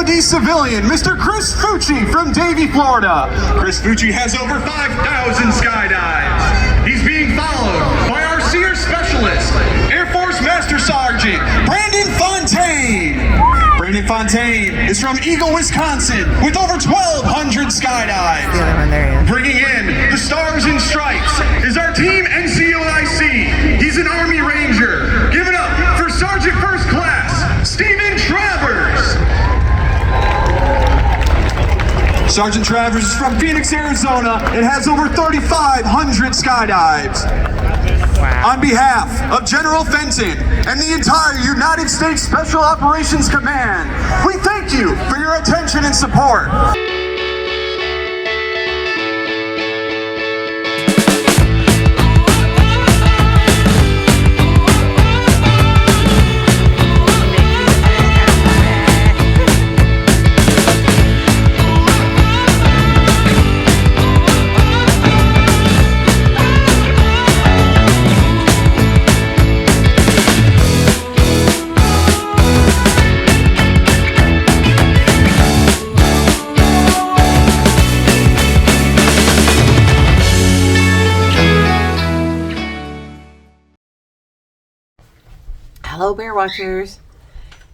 DoD civilian, Mr. Chris Fucci from Davie, Florida. Chris Fucci has over 5,000 skydives. He's being followed by our SEER specialist, Air Force Master Sergeant Brandon Fontaine. Brandon Fontaine is from Eagle, Wisconsin, with over 1,200 skydives. The other one there, yeah. Bringing in the Stars and Stripes is our team NCOIC. He's an Army Ranger. Give it up for Sergeant First Class Stephen Travers. Sergeant Travers is from Phoenix, Arizona, and has over 3,500 skydives. Wow. On behalf of General Fenton and the entire United States Special Operations Command, we thank you for your attention and support. Hello, Bear Watchers.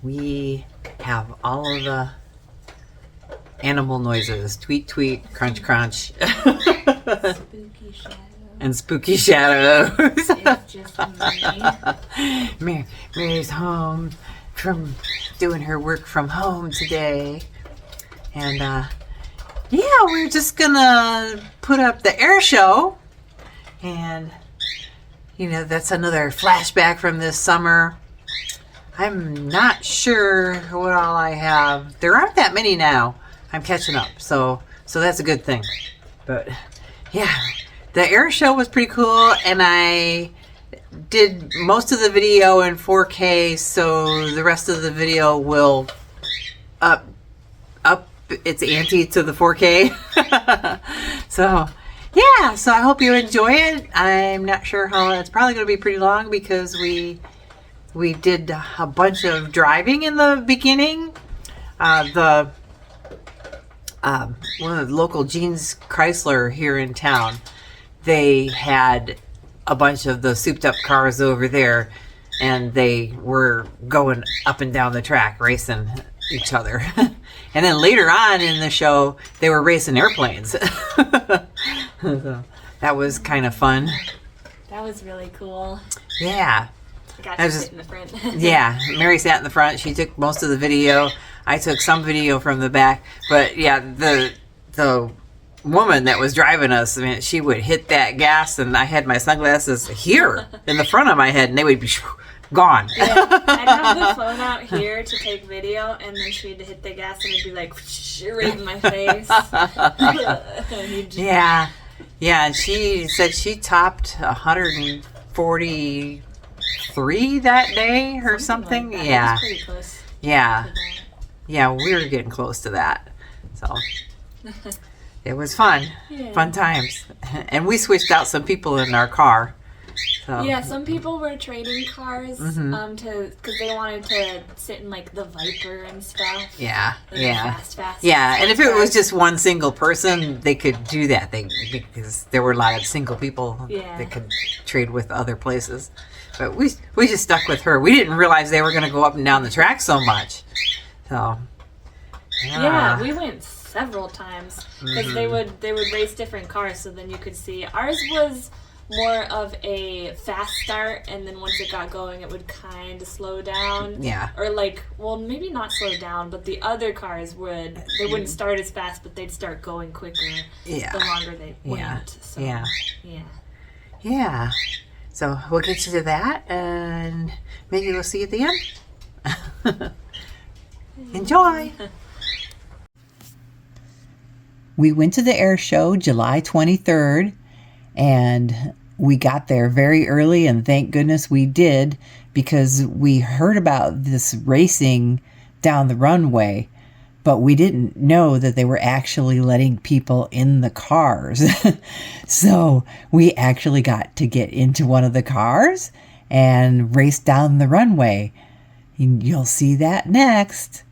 We have all of the animal noises. Tweet, tweet, crunch, crunch. Spooky shadow. And spooky shadows. It's just me. Mary's home from doing her work from home today. And, yeah, we're just gonna put up the air show. And, you know, that's another flashback from this summer. I'm not sure what all I have. There aren't that many now. I'm catching up, so that's a good thing. But yeah, the air show was pretty cool, and I did most of the video in 4K, so the rest of the video will up its ante to the 4K. So yeah, so I hope you enjoy it. I'm not sure how. It's probably going to be pretty long because we did a bunch of driving in the beginning. One of the local Jeans Chrysler here in town, they had a bunch of the souped up cars over there, and they were going up and down the track racing each other. And then later on in the show, they were racing airplanes. So that was kind of fun. That was really cool. Yeah. I got to sit in the front. Yeah, Mary sat in the front. She took most of the video. I took some video from the back. But yeah, the woman that was driving us, I mean, she would hit that gas, and I had my sunglasses here in the front of my head, and they would be gone. Yeah, I'd have the phone out here to take video, and then she'd hit the gas, and it'd be like right in my face. Yeah. Yeah, and she said she topped 143 that day or something. Like that. Yeah. That was pretty close. Yeah. Yeah, we were getting close to that. So it was fun. Yeah. Fun times. And we switched out some people in our car. So Yeah, some people were trading cars because they wanted to sit in like the Viper and stuff. yeah. Like Yeah. fast Yeah, and if it was cars. just one single person, they could do that. Because there were a lot of single people that could trade with other places. But we just stuck with her. We didn't realize they were going to go up and down the track so much. So yeah, we went several times because they would race different cars, so then you could see. Ours was more of a fast start, and then once it got going, it would kind of slow down. Yeah. Or like, well, maybe not slow down, but the other cars wouldn't start as fast, but they'd start going quicker. Yeah. The longer they went. Yeah. So, Yeah. Yeah. Yeah. So we'll get you to that, and maybe we'll see you at the end. Enjoy. We went to the air show July 23rd, and we got there very early, and thank goodness we did, because we heard about this racing down the runway, but we didn't know that they were actually letting people in the cars. So we actually got to get into one of the cars and race down the runway. You'll see that next.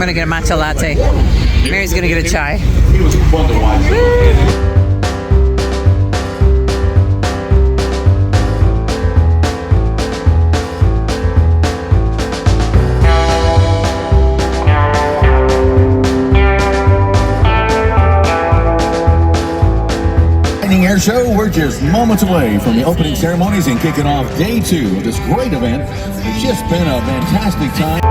gonna get a matcha latte. Mary's gonna get a chai. It was fun to watch. Air show. We're just moments away from the opening ceremonies and kicking off day 2 of this great event. It's just been a fantastic time.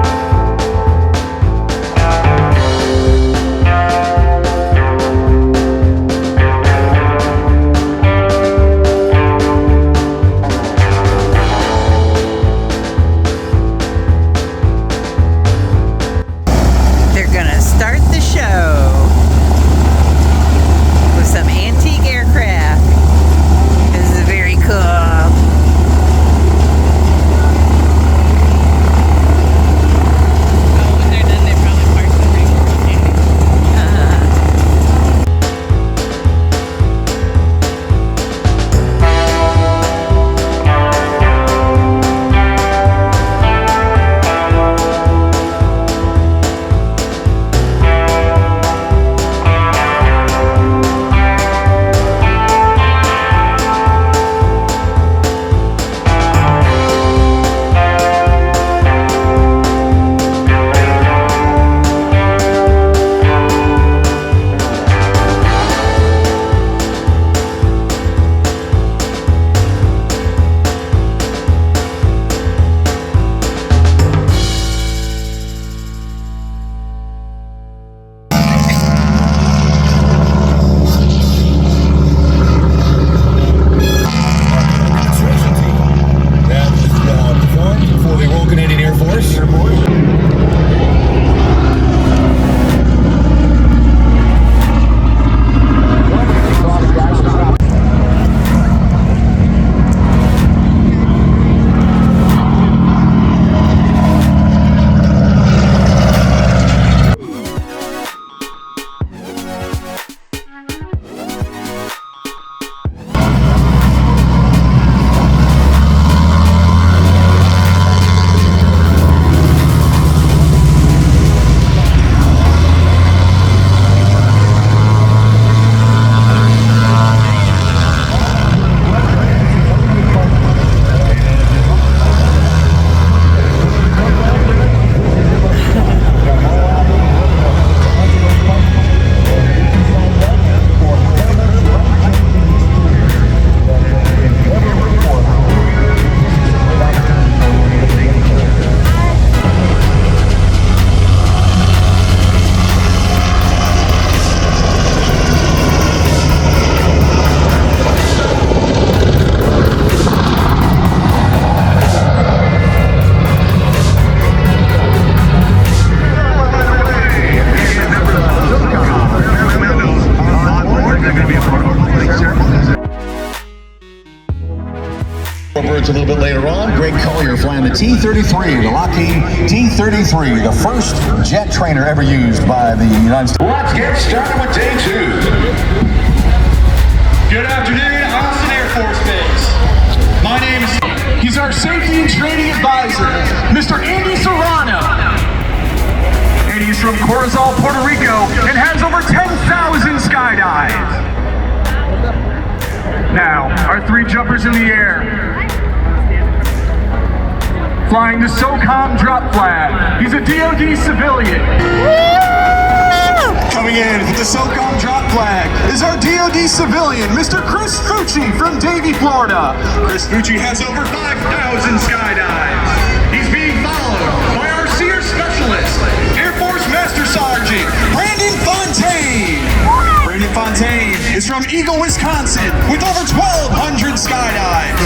They're gonna start the show with some antique aircraft. This is very cool. It's a little bit later on. Greg Collier flying the T-33, the Lockheed T-33, the first jet trainer ever used by the United States. Let's get started with day 2. Good afternoon, Eielson Air Force Base. My name is... He's our safety and training advisor, Mr. Andy Serrano. And he's from Corozal, Puerto Rico, and has over 10,000 skydives. Now, our 3 jumpers in the air. Flying the SOCOM drop flag. He's a DoD civilian. Coming in with the SOCOM drop flag is our DoD civilian, Mr. Chris Fucci from Davie, Florida. Chris Fucci has over 5,000 skydives. He's being followed by our SEER specialist, Air Force Master Sergeant Brandon Fontaine. Brandon Fontaine is from Eagle, Wisconsin, with over 1,200 skydives.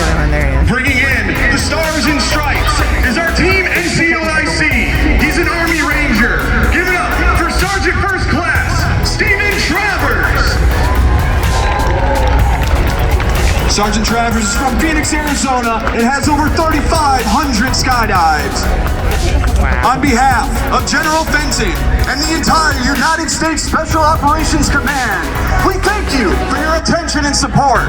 Bringing in the Stars and Stripes is our team NCOIC. He's an Army Ranger. Give it up for Sergeant First Class Stephen Travers. Sergeant Travers is from Phoenix, Arizona, and has over 3,500 skydives. Wow. On behalf of General Fenton and the entire United States Special Operations Command, we thank you for your attention and support.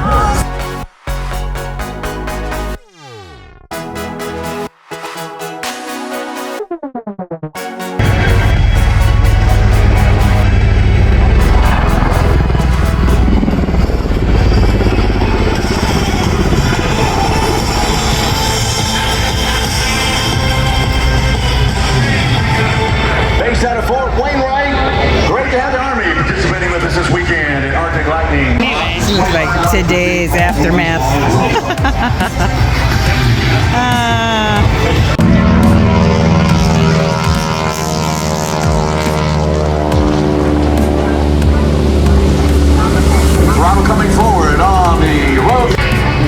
Out of Fort Wainwright, great to have the Army participating with us this weekend in Arctic Lightning. Like today's aftermath. Throttle coming forward on the road.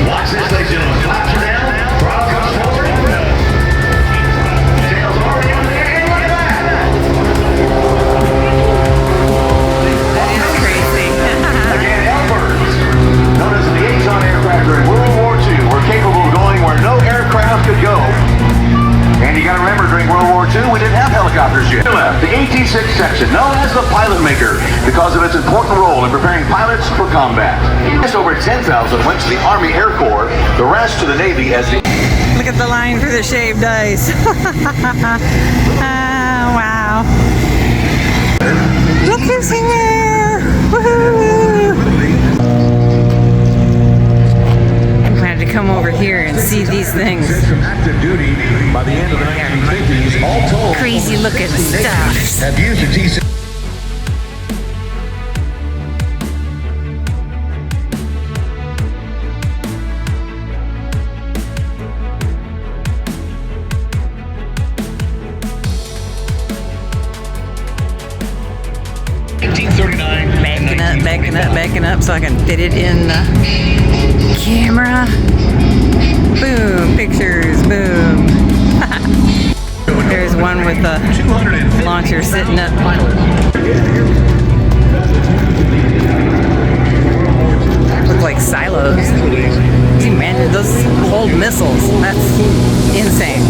Watch this, ladies and gentlemen. Flaps are down. Throttle comes forward. Tails already on there. And look at that. Again, Elbirds, known as the Eielson aircraft during World War II, were capable of going where no aircraft could go. And you gotta remember, during World War II, we didn't have helicopters yet. The AT-6 section, known as the pilot maker, because of its important role in preparing pilots for combat. Just over 10,000 went to the Army Air Corps, the rest to the Navy as the... Look at the line for the shaved ice. Wow. Look who's here. Woohoo! I'm glad to come over here and see these things. Active duty by the end of the 1950s, all told. Crazy looking stuff. Have used a T-6. Backing up so I can fit it in the camera. Boom, pictures, boom. There's one with the launcher sitting up. Look like silos. Gee, man, those hold missiles. That's insane.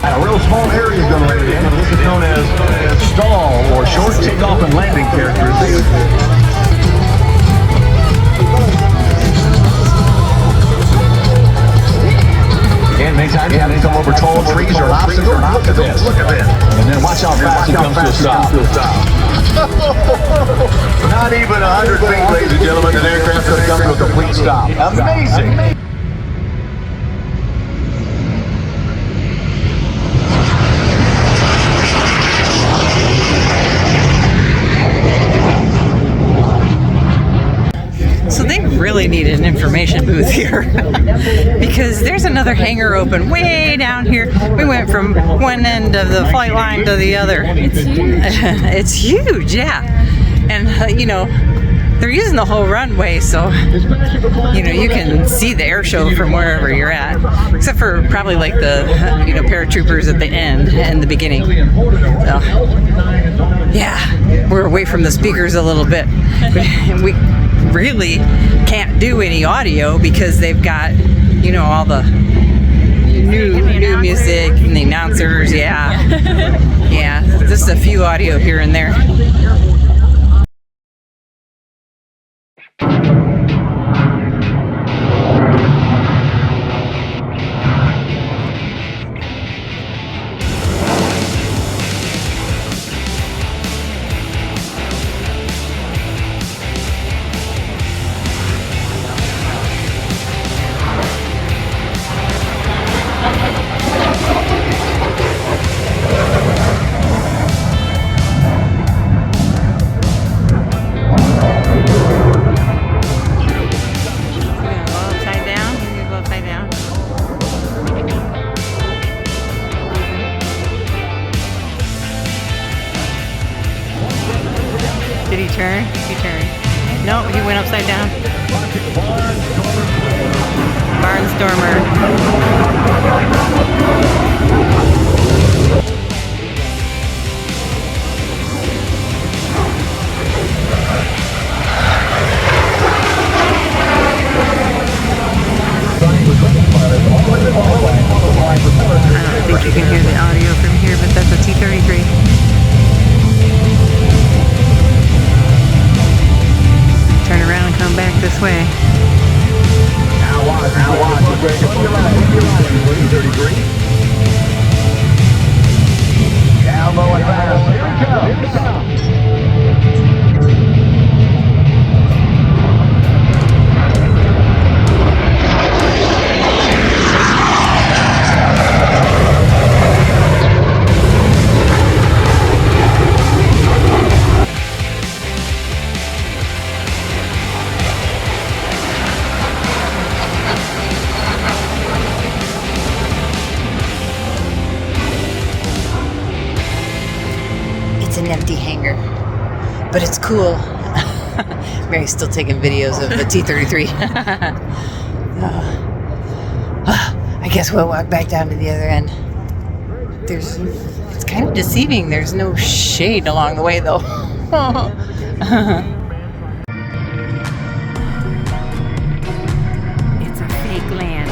A real small area is going to let it in, and this is known as stall or short takeoff and landing characteristics. And many times you have to come over tall trees or obstacles. Look at this. And then watch how fast it comes to a stop. Not even 100 feet, ladies and gentlemen, an aircraft could come to a complete stop. Amazing. So they really need an information booth here because there's another hangar open way down here. We went from one end of the flight line to the other. It's huge. It's huge, yeah. And you know, they're using the whole runway, so you know you can see the air show from wherever you're at, except for probably like the paratroopers at the end and the beginning. So yeah, we're away from the speakers a little bit. We really can't do any audio because they've got, you know, all the new music and the announcers. Yeah. Yeah, just a few audio here and there. Did he turn? He turned. No, he went upside down. Barnstormer. I don't think you can hear the audio from here, but that's a T-33. Turn around and come back this way. Now watch. Down low and fast. Here it comes. It's an empty hangar, but it's cool. Mary's still taking videos of the T-33. I guess we'll walk back down to the other end. It's kind of deceiving. There's no shade along the way, though. It's a fake land.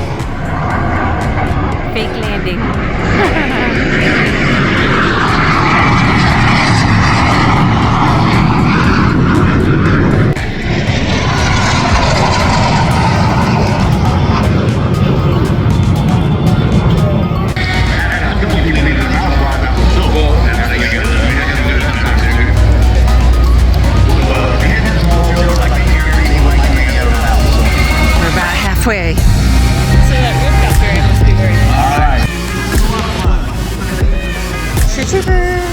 Fake landing. Way. So that rooftop area must be very nice. Alright. Troopers.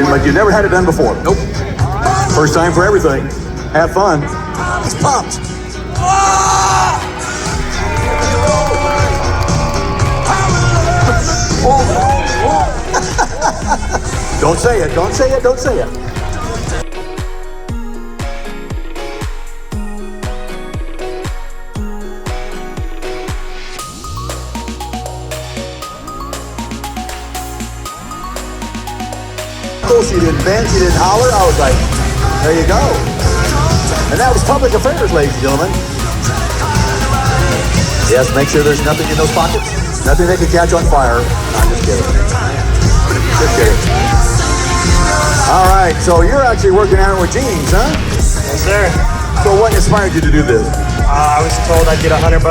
But you never had it done before. Nope. First time for everything. Have fun. It's pumped. Don't say it. Don't say it. Don't say it. She didn't bend, she didn't holler. I was like, there you go. And that was public affairs, ladies and gentlemen. Yes, make sure there's nothing in those pockets. Nothing they can catch on fire. I'm just kidding. Just kidding. All right, so you're actually working out with jeans, huh? Yes, sir. So what inspired you to do this? I was told I'd get $100.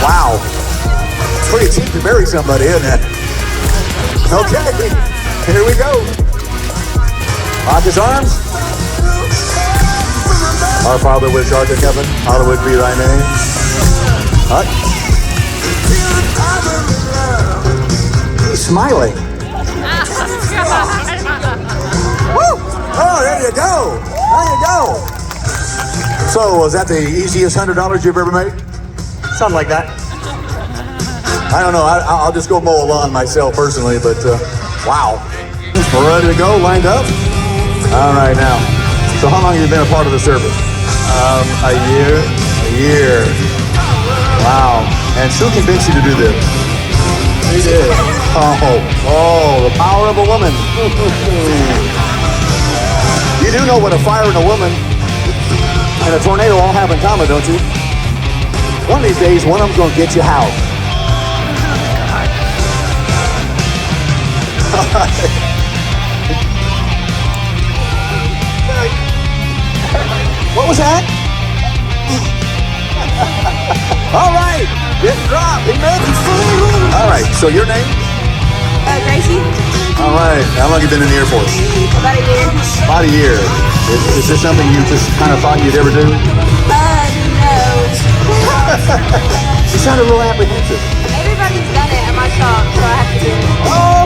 Wow. It's pretty cheap to marry somebody, isn't it? Okay, here we go. Lock his arms. Our Father which art in heaven, hallowed be thy name. What? He's smiling. Woo! Oh, there you go. There you go. So, was that the easiest $100 you've ever made? Something like that. I don't know. I'll just go mow a lawn myself personally, but wow. We're ready to go, lined up? All right, now. So how long have you been a part of the service? A year. A year. Wow. And who convinced you to do this? We did. Oh, the power of a woman. You do know what a fire and a woman and a tornado all have in common, don't you? One of these days, one of them's gonna get you housed. What was that? All right, get dropped. All right, so your name? Gracie. All right, how long have you been in the Air Force? About a year. About a year. Is this something you just kind of thought you'd ever do? Who knows? You sounded real apprehensive. Everybody's done it at my shop, so I have to do it.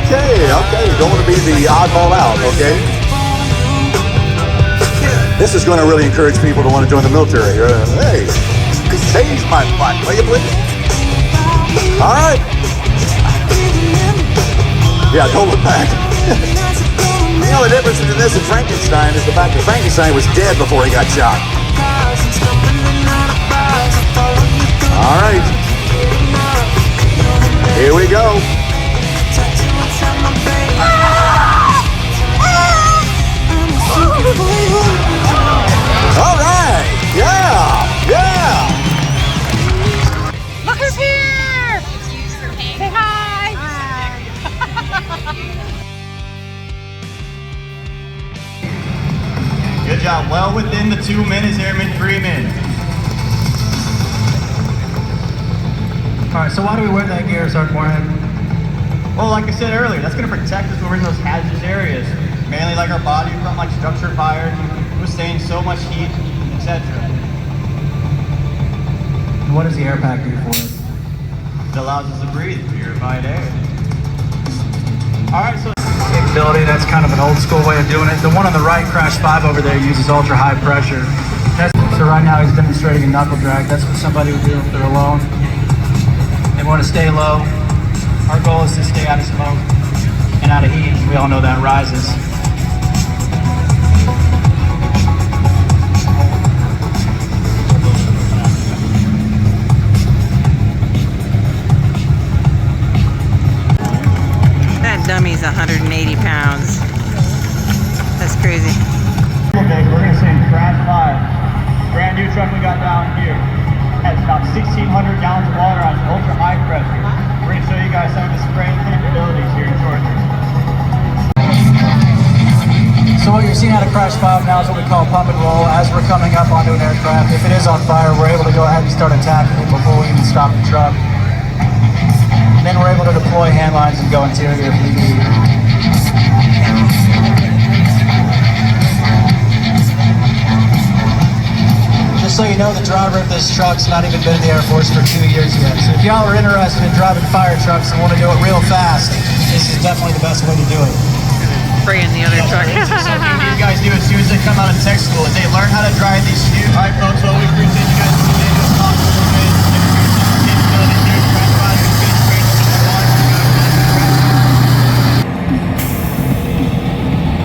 Okay. You don't want to be the oddball out, okay? This is going to really encourage people to want to join the military. Hey, save my butt, will you please? All right. Yeah, don't look back. You know, the difference between this and Frankenstein is the fact that Frankenstein was dead before he got shot. All right. Here we go. All right. Yeah. Look who's here! Say hi! Good job. Well within the 2 minutes, Airman Freeman. All right, so why do we wear that gear, Sergeant Moorhead? Well, like I said earlier, that's going to protect us when we're in those hazardous areas. Mainly like our body from like structure fire, withstanding so much heat, etc. And what does the air pack do for us? It allows us to breathe purified air. All right, so Capability, that's kind of an old school way of doing it. The one on the right, Crash 5 over there, uses ultra high pressure. So right now he's demonstrating a knuckle drag. That's what somebody would do if they're alone. They want to stay low. Our goal is to stay out of smoke and out of heat. We all know that rises. That dummy's 180 pounds. That's crazy. okay, we're going to say Crash 5. Brand new truck we got down here. Has about 1,600 gallons of water on ultra high pressure. We're going to show you guys some of the spraying capabilities here shortly. So what you're seeing out of Crash 5 now is what we call pump and roll. As we're coming up onto an aircraft, if it is on fire, we're able to go ahead and start attacking it before we even stop the truck. And then we're able to deploy hand lines and go interior if need be. Just so you know, the driver of this truck's not even been in the Air Force for 2 years yet. So if y'all are interested in driving fire trucks and want to do it real fast, this is definitely the best way to do it. Spraying the other truck. Something you guys do as soon as they come out of tech school is they learn how to drive these huge. All right, folks, well, we appreciate you guys today. Let's talk a little bit. Capabilities here. Crash 5 is being sprayed with the water.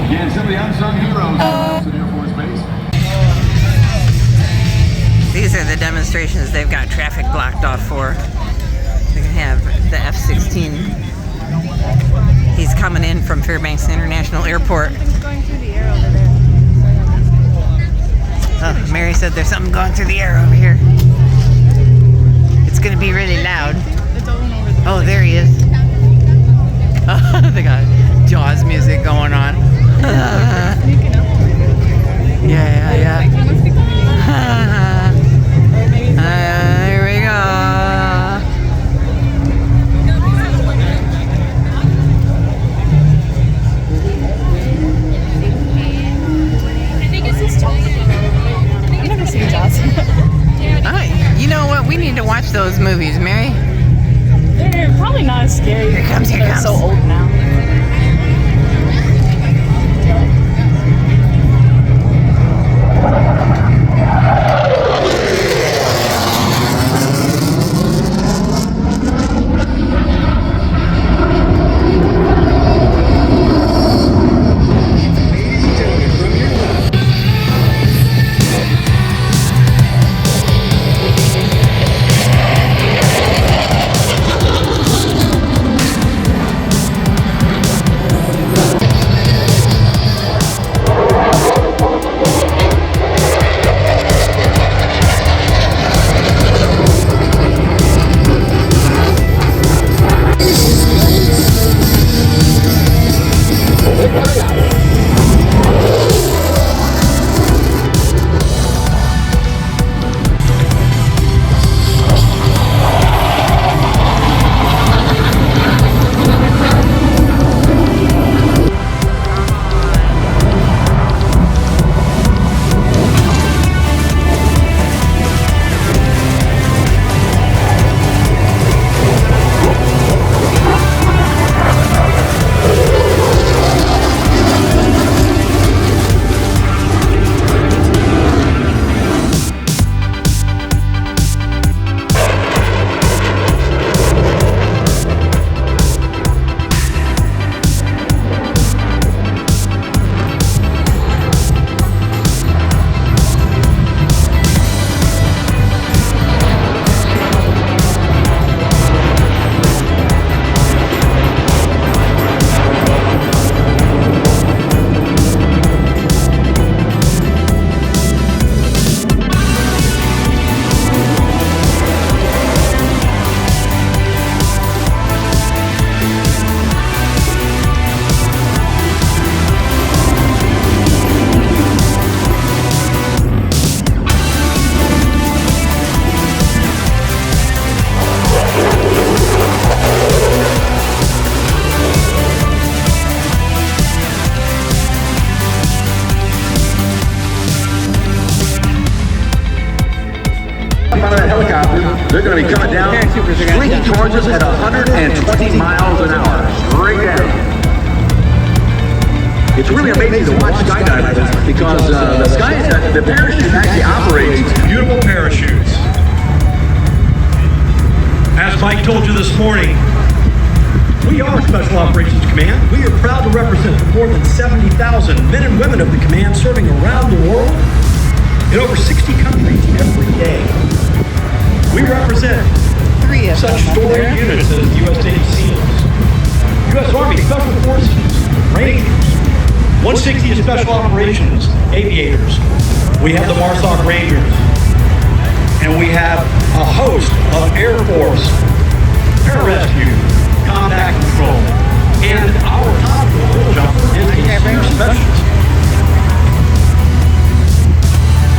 Again, some of the unsung heroes of the Air Force Base. These are the demonstrations they've got traffic blocked off for. They can have the F-16. He's coming in from Fairbanks International Airport. Going through the air over there. Oh, Mary said there's something going through the air over here. It's going to be really loud. Oh, there he is. Oh, they got Jaws music going on. Yeah. Here we go. I think it's just Jaws. You never seen Jaws. You know what? We need to watch those movies, Mary. They're probably not as scary. Here comes. They're so old now. They're going to be coming down, swinging towards us at 120 miles an hour, straight down. It's really amazing to watch skydivers because the parachute actually operates. Beautiful parachutes. As Mike told you this morning, we are Special Operations Command. We are proud to represent the more than 70,000 men and women of the command serving around the world in over 60 countries every day. We represent such storied units as the U.S. Navy SEALs, U.S. Army Special Forces, Rangers, 160th Special Operations, Aviators. We have the MARSOC Rangers, and we have a host of Air Force, Pararescue, Combat Control, and our top little jumper is a SEER specialist.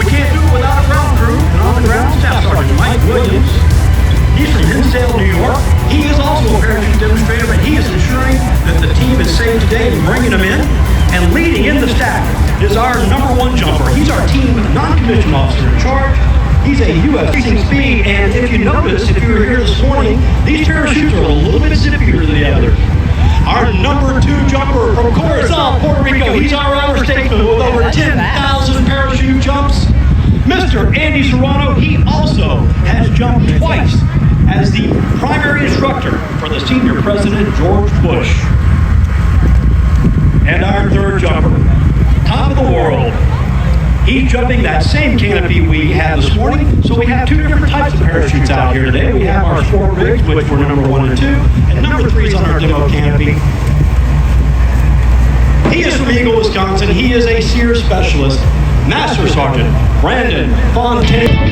We can't do it without a ground crew, and on the ground, Staff Sergeant Mike Williams. He's from Hinsdale, New York. He is also a parachute demonstrator, and he is ensuring that the team is safe today and bringing them in. And leading in the staff is our #1 jumper. He's our team non-commissioned officer in charge. He's a U.S. speed, and if you notice, if you were here this morning, these parachutes are a little bit zippier than the others. Our #2 jumper from Corozal, Puerto Rico. He's our outer statesman with over 10,000 parachute jumps. Mr. Andy Serrano, he also has jumped twice as the primary instructor for the senior president, George Bush. And our 3rd jumper, top of the world. He's jumping that same canopy we had this morning. So we have 2 different types of parachutes out here today. We have our sport rigs, which were #1 and 2, and #3 is on our demo canopy. He is from Eagle, Wisconsin. He is a SEER specialist, Master Sergeant Brandon Fontaine.